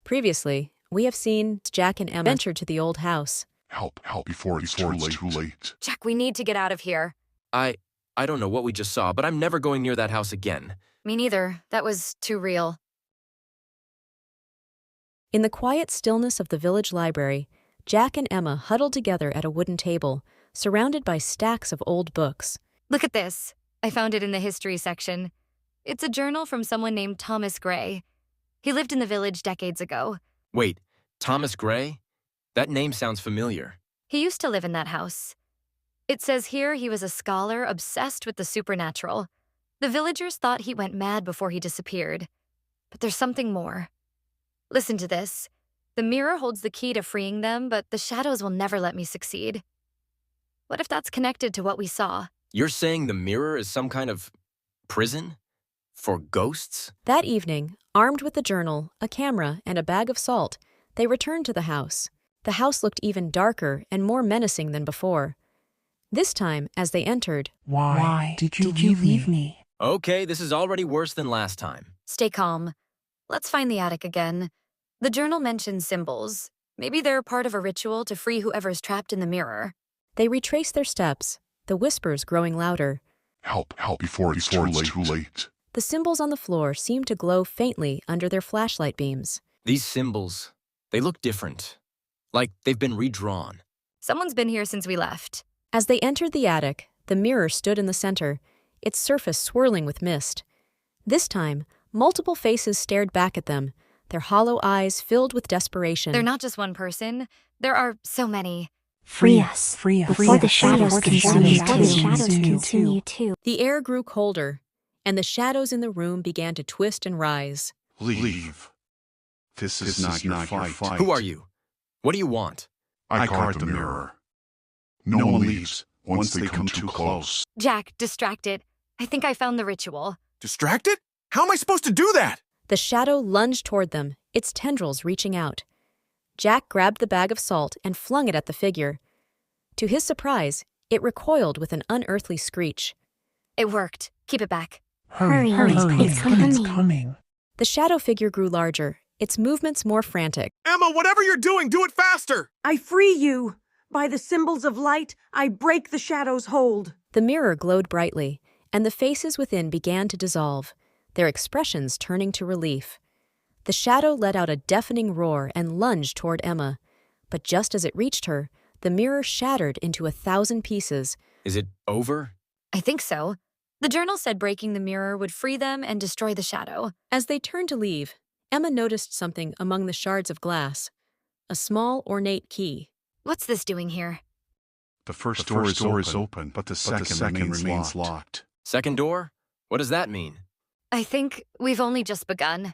Previously, we have seen Jack and Emma venture to the old house. Help before it's too late. Jack, we need to get out of here. I don't know what we just saw, but I'm never going near that house again. Me neither. That was too real. In the quiet stillness of the village library, Jack and Emma huddled together at a wooden table, surrounded by stacks of old books. Look at this. I found it in the history section. It's a journal from someone named Thomas Gray. He lived in the village decades ago. Wait, Thomas Gray? That name sounds familiar. He used to live in that house. It says here he was a scholar obsessed with the supernatural. The villagers thought he went mad before he disappeared. But there's something more. Listen to this. The mirror holds the key to freeing them, but the shadows will never let me succeed. What if that's connected to what we saw? You're saying the mirror is some kind of prison? For ghosts? That evening, armed with the journal, a camera, and a bag of salt, they returned to the house. The house looked even darker and more menacing than before. This time, as they entered, Why did you leave me? Okay, this is already worse than last time. Stay calm. Let's find the attic again. The journal mentions symbols. Maybe they're part of a ritual to free whoever's trapped in the mirror. they retraced their steps, the whispers growing louder. Help before it's too late. The symbols on the floor seemed to glow faintly under their flashlight beams. These symbols, they look different. Like they've been redrawn. Someone's been here since we left. As they entered the attic, the mirror stood in the center, its surface swirling with mist. This time, multiple faces stared back at them, their hollow eyes filled with desperation. They're not just one person. There are so many. Free us before the shadows continue to. The air grew colder, and the shadows in the room began to twist and rise. Leave. This is not your fight. Who are you? What do you want? I guard the mirror. No one leaves once they come too close. Jack, distracted. I think I found the ritual. Distracted? How am I supposed to do that? The shadow lunged toward them, its tendrils reaching out. Jack grabbed the bag of salt and flung it at the figure. To his surprise, it recoiled with an unearthly screech. It worked. Keep it back. Hurry, it's coming. The shadow figure grew larger, its movements more frantic. Emma, whatever you're doing, do it faster! I free you! By the symbols of light, I break the shadow's hold. The mirror glowed brightly, and the faces within began to dissolve, their expressions turning to relief. The shadow let out a deafening roar and lunged toward Emma. But just as it reached her, the mirror shattered into 1,000 pieces. Is it over? I think so. The journal said breaking the mirror would free them and destroy the shadow. As they turned to leave, Emma noticed something among the shards of glass. A small, ornate key. What's this doing here? The first door is open, but the second remains locked. Second door? What does that mean? I think we've only just begun.